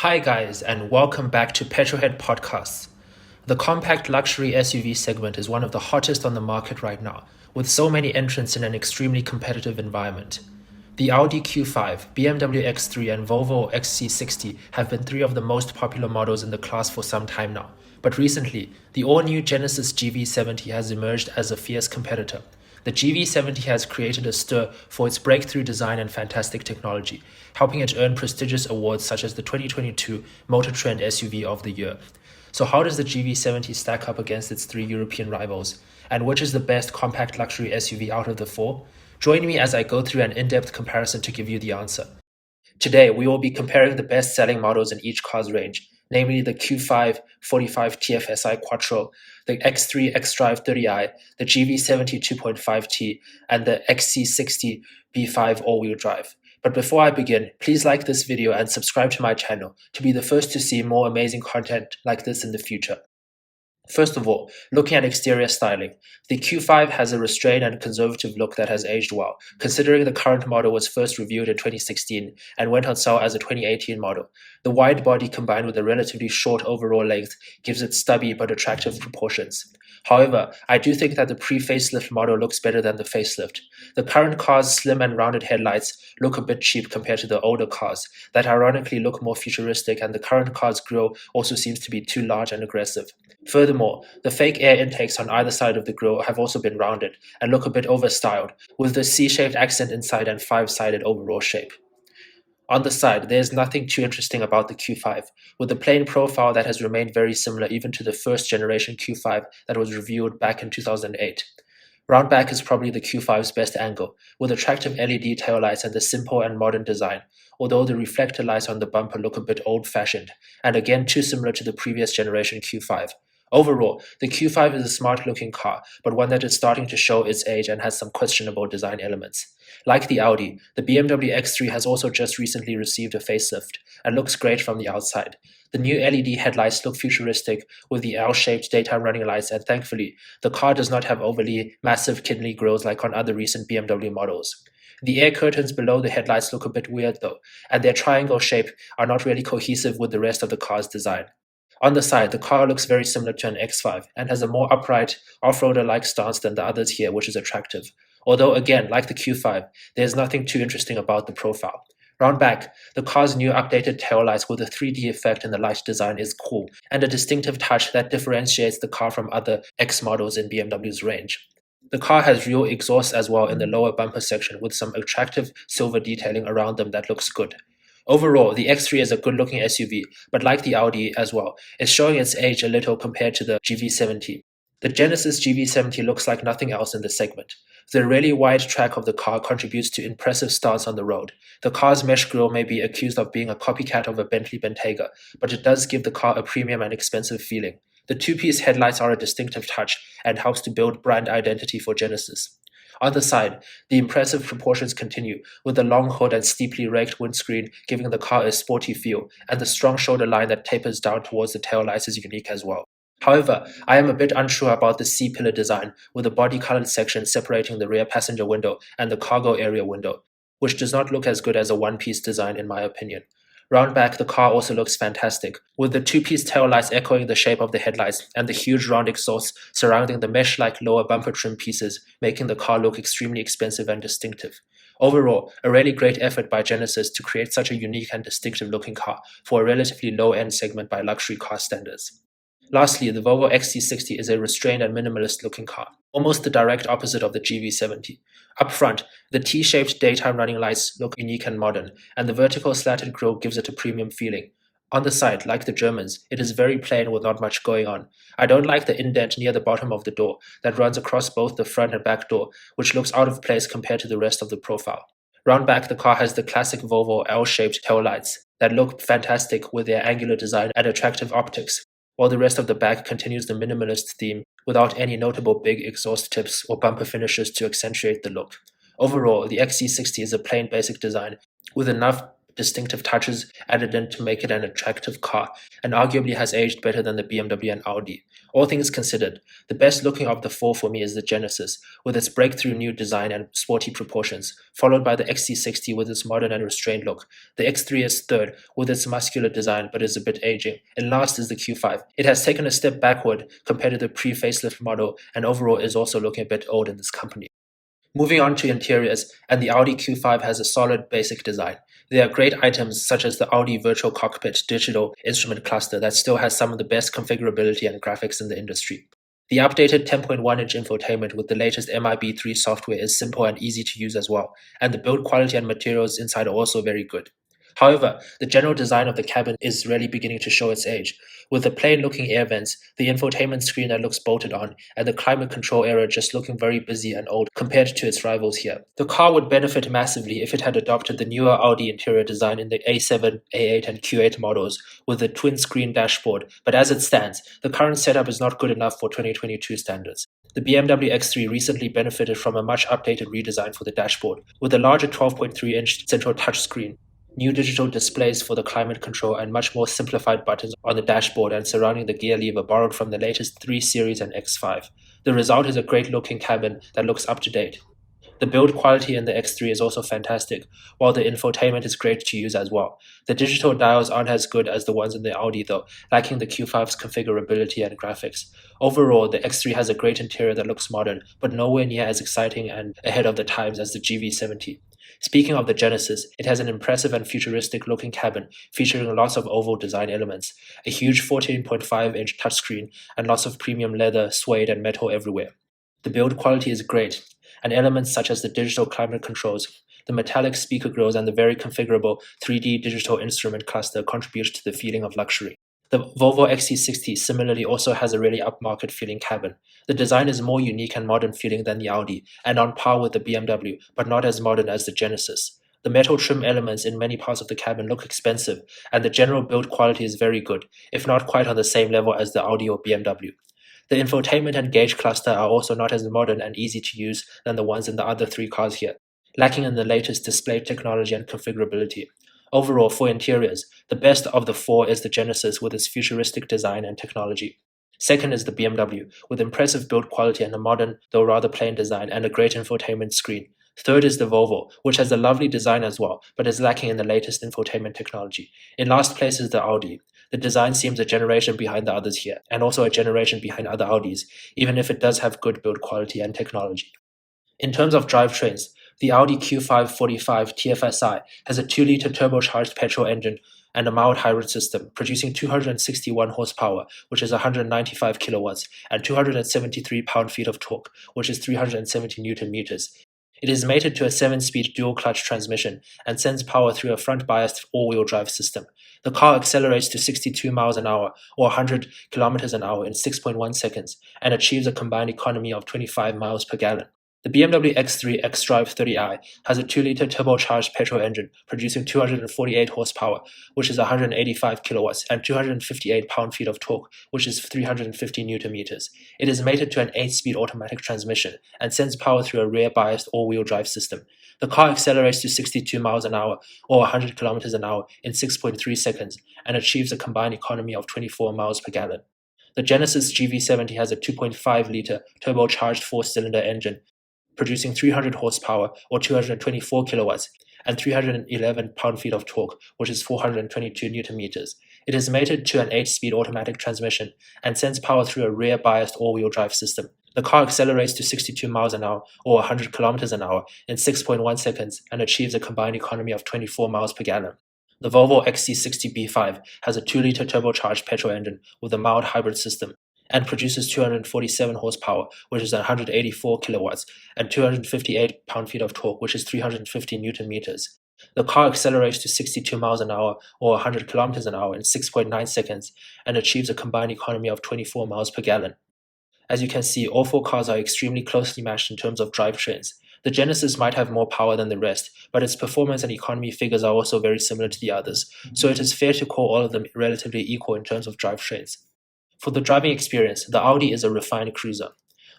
Hi guys, and welcome back to Petrolhead Podcasts. The compact luxury SUV segment is one of the hottest on the market right now, with so many entrants in an extremely competitive environment. The Audi Q5, BMW X3, and Volvo XC60 have been three of the most popular models in the class for some time now, but recently, the all-new Genesis GV70 has emerged as a fierce competitor. The GV70 has created a stir for its breakthrough design and fantastic technology, helping it earn prestigious awards such as the 2022 Motor Trend SUV of the Year. So how does the GV70 stack up against its three European rivals? And which is the best compact luxury SUV out of the four? Join me as I go through an in-depth comparison to give you the answer. Today, we will be comparing the best-selling models in each car's range, namely the Q5 45 TFSI Quattro, the X3 xDrive 30i, the GV70 2.5T, and the XC60 B5 all-wheel drive. But before I begin, please like this video and subscribe to my channel to be the first to see more amazing content like this in the future. First of all, looking at exterior styling, the Q5 has a restrained and conservative look that has aged well, considering the current model was first reviewed in 2016 and went on sale as a 2018 model. The wide body combined with a relatively short overall length gives it stubby but attractive proportions. However, I do think that the pre-facelift model looks better than the facelift. The current car's slim and rounded headlights look a bit cheap compared to the older cars that ironically look more futuristic, and the current car's grille also seems to be too large and aggressive. Furthermore, the fake air intakes on either side of the grille have also been rounded and look a bit overstyled, with the C-shaped accent inside and five-sided overall shape. On the side, there is nothing too interesting about the Q5, with a plain profile that has remained very similar even to the first generation Q5 that was reviewed back in 2008. Round back is probably the Q5's best angle, with attractive LED taillights and the simple and modern design, although the reflector lights on the bumper look a bit old-fashioned, and again too similar to the previous generation Q5. Overall, the Q5 is a smart-looking car, but one that is starting to show its age and has some questionable design elements. Like the Audi, the BMW X3 has also just recently received a facelift and looks great from the outside. The new LED headlights look futuristic with the L-shaped daytime running lights, and thankfully, the car does not have overly massive kidney grills like on other recent BMW models. The air curtains below the headlights look a bit weird though, and their triangle shape are not really cohesive with the rest of the car's design. On the side, the car looks very similar to an X5 and has a more upright, off-roader-like stance than the others here, which is attractive. Although again, like the Q5, there's nothing too interesting about the profile. Round back, the car's new updated taillights with a 3D effect in the light design is cool, and a distinctive touch that differentiates the car from other X models in BMW's range. The car has real exhausts as well in the lower bumper section with some attractive silver detailing around them that looks good. Overall, the X3 is a good-looking SUV, but like the Audi as well, it's showing its age a little compared to the GV70. The Genesis GV70 looks like nothing else in the segment. The really wide track of the car contributes to impressive stance on the road. The car's mesh grille may be accused of being a copycat of a Bentley Bentayga, but it does give the car a premium and expensive feeling. The two-piece headlights are a distinctive touch and helps to build brand identity for Genesis. On the side, the impressive proportions continue, with the long hood and steeply raked windscreen giving the car a sporty feel, and the strong shoulder line that tapers down towards the taillights is unique as well. However, I am a bit unsure about the C-pillar design, with a body-colored section separating the rear passenger window and the cargo area window, which does not look as good as a one-piece design in my opinion. Round back, the car also looks fantastic, with the two-piece taillights echoing the shape of the headlights and the huge round exhausts surrounding the mesh-like lower bumper trim pieces, making the car look extremely expensive and distinctive. Overall, a really great effort by Genesis to create such a unique and distinctive-looking car for a relatively low-end segment by luxury car standards. Lastly, the Volvo XC60 is a restrained and minimalist-looking car, almost the direct opposite of the GV70. Up front, the T-shaped daytime running lights look unique and modern, and the vertical slatted grille gives it a premium feeling. On the side, like the Germans, it is very plain with not much going on. I don't like the indent near the bottom of the door that runs across both the front and back door, which looks out of place compared to the rest of the profile. Round back, the car has the classic Volvo L-shaped taillights that look fantastic with their angular design and attractive optics, while the rest of the back continues the minimalist theme without any notable big exhaust tips or bumper finishes to accentuate the look. Overall, the XC60 is a plain basic design with enough distinctive touches added in to make it an attractive car, and arguably has aged better than the BMW and Audi. All things considered, the best looking of the four for me is the Genesis, with its breakthrough new design and sporty proportions, followed by the XC60 with its modern and restrained look. The X3 is third, with its muscular design but is a bit aging, and last is the Q5. It has taken a step backward compared to the pre-facelift model, and overall is also looking a bit old in this company. Moving on to interiors, and the Audi Q5 has a solid basic design. There are great items such as the Audi Virtual Cockpit digital instrument cluster that still has some of the best configurability and graphics in the industry. The updated 10.1-inch infotainment with the latest MIB3 software is simple and easy to use as well, and the build quality and materials inside are also very good. However, the general design of the cabin is really beginning to show its age, with the plain-looking air vents, the infotainment screen that looks bolted on, and the climate control area just looking very busy and old compared to its rivals here. The car would benefit massively if it had adopted the newer Audi interior design in the A7, A8, and Q8 models with the twin-screen dashboard, but as it stands, the current setup is not good enough for 2022 standards. The BMW X3 recently benefited from a much updated redesign for the dashboard, with a larger 12.3-inch central touchscreen, new digital displays for the climate control, and much more simplified buttons on the dashboard and surrounding the gear lever borrowed from the latest 3 Series and X5. The result is a great-looking cabin that looks up to date. The build quality in the X3 is also fantastic, while the infotainment is great to use as well. The digital dials aren't as good as the ones in the Audi though, lacking the Q5's configurability and graphics. Overall, the X3 has a great interior that looks modern, but nowhere near as exciting and ahead of the times as the GV70. Speaking of the Genesis, it has an impressive and futuristic looking cabin featuring lots of oval design elements, a huge 14.5-inch touchscreen, and lots of premium leather, suede, and metal everywhere. The build quality is great, and elements such as the digital climate controls, the metallic speaker grills, and the very configurable 3D digital instrument cluster contribute to the feeling of luxury. The Volvo XC60 similarly also has a really upmarket feeling cabin. The design is more unique and modern feeling than the Audi, and on par with the BMW, but not as modern as the Genesis. The metal trim elements in many parts of the cabin look expensive, and the general build quality is very good, if not quite on the same level as the Audi or BMW. The infotainment and gauge cluster are also not as modern and easy to use than the ones in the other three cars here, lacking in the latest display technology and configurability. Overall, for interiors, the best of the four is the Genesis with its futuristic design and technology. Second is the BMW, with impressive build quality and a modern, though rather plain design and a great infotainment screen. Third is the Volvo, which has a lovely design as well, but is lacking in the latest infotainment technology. In last place is the Audi. The design seems a generation behind the others here, and also a generation behind other Audis, even if it does have good build quality and technology. In terms of drivetrains, the Audi Q5 45 TFSI has a 2-liter turbocharged petrol engine and a mild hybrid system, producing 261 horsepower, which is 195 kilowatts, and 273 pound-feet of torque, which is 370 newton meters. It is mated to a 7-speed dual-clutch transmission and sends power through a front-biased all-wheel drive system. The car accelerates to 62 miles an hour or 100 kilometers an hour in 6.1 seconds and achieves a combined economy of 25 miles per gallon. The BMW X3 xDrive 30i has a 2-liter turbocharged petrol engine producing 248 horsepower, which is 185 kilowatts, and 258 pound-feet of torque, which is 350 newton meters. It is mated to an 8-speed automatic transmission and sends power through a rear-biased all-wheel drive system. The car accelerates to 62 miles an hour or 100 kilometers an hour in 6.3 seconds and achieves a combined economy of 24 miles per gallon. The Genesis GV70 has a 2.5-liter turbocharged 4-cylinder engine producing 300 horsepower or 224 kilowatts and 311 pound-feet of torque, which is 422 newton meters. It is mated to an 8-speed automatic transmission and sends power through a rear-biased all-wheel drive system. The car accelerates to 62 miles an hour or 100 kilometers an hour in 6.1 seconds and achieves a combined economy of 24 miles per gallon. The Volvo XC60 B5 has a 2-liter turbocharged petrol engine with a mild hybrid system and produces 247 horsepower, which is 184 kilowatts, and 258 pound-feet of torque, which is 350 newton meters. The car accelerates to 62 miles an hour or 100 kilometers an hour in 6.9 seconds and achieves a combined economy of 24 miles per gallon. As you can see, all four cars are extremely closely matched in terms of drivetrains. The Genesis might have more power than the rest, but its performance and economy figures are also very similar to the others, so it is fair to call all of them relatively equal in terms of drivetrains. For the driving experience, the Audi is a refined cruiser.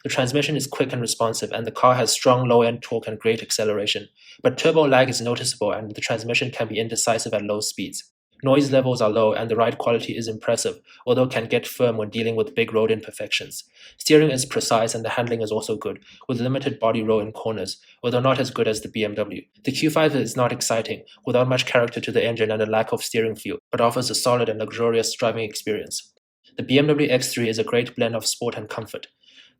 The transmission is quick and responsive, and the car has strong low-end torque and great acceleration. But turbo lag is noticeable, and the transmission can be indecisive at low speeds. Noise levels are low, and the ride quality is impressive, although can get firm when dealing with big road imperfections. Steering is precise, and the handling is also good, with limited body roll in corners, although not as good as the BMW. The Q5 is not exciting, without much character to the engine and a lack of steering feel, but offers a solid and luxurious driving experience. The BMW X3 is a great blend of sport and comfort.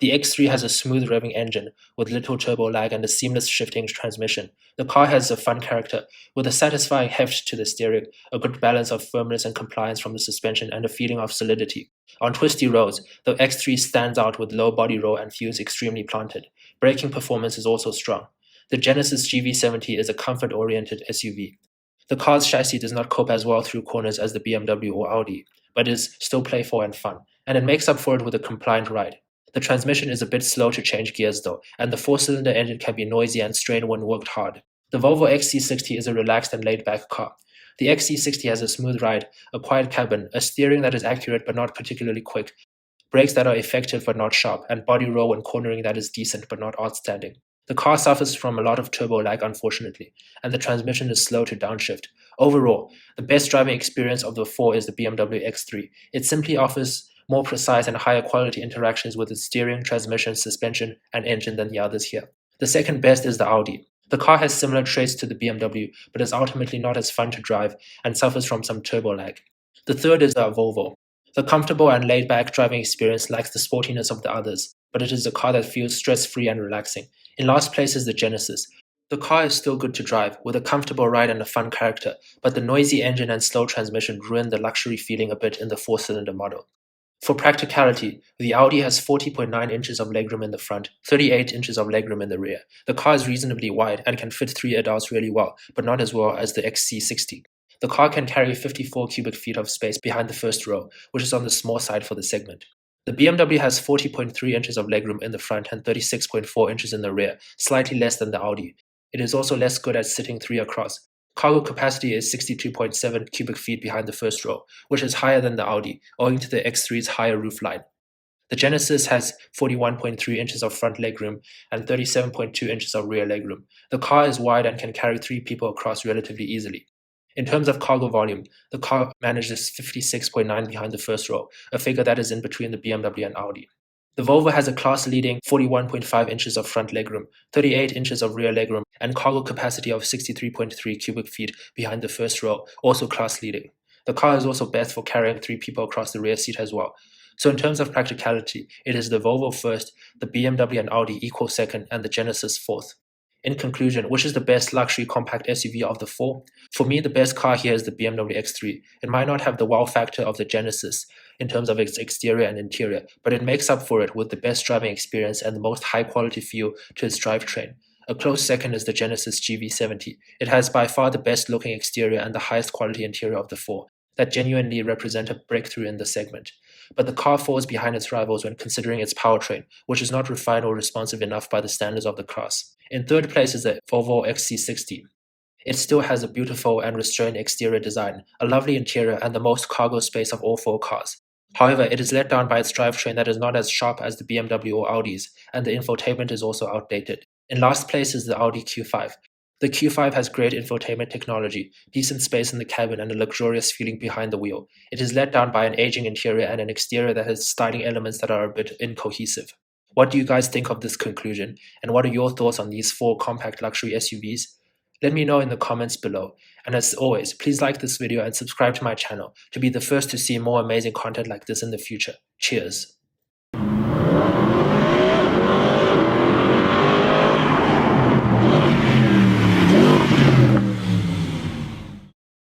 The X3 has a smooth revving engine with little turbo lag and a seamless shifting transmission. The car has a fun character with a satisfying heft to the steering, a good balance of firmness and compliance from the suspension, and a feeling of solidity. On twisty roads, the X3 stands out with low body roll and feels extremely planted. Braking performance is also strong. The Genesis GV70 is a comfort-oriented SUV. The car's chassis does not cope as well through corners as the BMW or Audi, but is still playful and fun, and it makes up for it with a compliant ride. The transmission is a bit slow to change gears though, and the four-cylinder engine can be noisy and strained when worked hard. The Volvo XC60 is a relaxed and laid-back car. The XC60 has a smooth ride, a quiet cabin, a steering that is accurate but not particularly quick, brakes that are effective but not sharp, and body roll and cornering that is decent but not outstanding. The car suffers from a lot of turbo lag, unfortunately, and the transmission is slow to downshift. Overall, the best driving experience of the four is the BMW X3. It simply offers more precise and higher quality interactions with its steering, transmission, suspension, and engine than the others here. The second best is the Audi. The car has similar traits to the BMW, but is ultimately not as fun to drive and suffers from some turbo lag. The third is the Volvo. The comfortable and laid-back driving experience lacks the sportiness of the others, but it is a car that feels stress-free and relaxing. In last place is the Genesis. The car is still good to drive, with a comfortable ride and a fun character, but the noisy engine and slow transmission ruin the luxury feeling a bit in the four-cylinder model. For practicality, the Audi has 40.9 inches of legroom in the front, 38 inches of legroom in the rear. The car is reasonably wide and can fit 3 adults really well, but not as well as the XC60. The car can carry 54 cubic feet of space behind the first row, which is on the small side for the segment. The BMW has 40.3 inches of legroom in the front and 36.4 inches in the rear, slightly less than the Audi. It is also less good at sitting 3 across. Cargo capacity is 62.7 cubic feet behind the first row, which is higher than the Audi, owing to the X3's higher roofline. The Genesis has 41.3 inches of front legroom and 37.2 inches of rear legroom. The car is wide and can carry 3 people across relatively easily. In terms of cargo volume, the car manages 56.9 behind the first row, a figure that is in between the BMW and Audi. The Volvo has a class-leading 41.5 inches of front legroom, 38 inches of rear legroom, and cargo capacity of 63.3 cubic feet behind the first row, also class-leading. The car is also best for carrying 3 people across the rear seat as well. So in terms of practicality, it is the Volvo first, the BMW and Audi equal second, and the Genesis fourth. In conclusion, which is the best luxury compact SUV of the four? For me, the best car here is the BMW X3. It might not have the wow factor of the Genesis in terms of its exterior and interior, but it makes up for it with the best driving experience and the most high-quality feel to its drivetrain. A close second is the Genesis GV70. It has by far the best-looking exterior and the highest quality interior of the four, that genuinely represent a breakthrough in the segment. But the car falls behind its rivals when considering its powertrain, which is not refined or responsive enough by the standards of the class. In third place is the Volvo XC60. It still has a beautiful and restrained exterior design, a lovely interior, and the most cargo space of all four cars. However, it is let down by its drivetrain that is not as sharp as the BMW or Audi's, and the infotainment is also outdated. In last place is the Audi Q5. The Q5 has great infotainment technology, decent space in the cabin, and a luxurious feeling behind the wheel. It is let down by an aging interior and an exterior that has styling elements that are a bit incohesive. What do you guys think of this conclusion, and what are your thoughts on these four compact luxury SUVs? Let me know in the comments below. And as always, please like this video and subscribe to my channel to be the first to see more amazing content like this in the future. Cheers!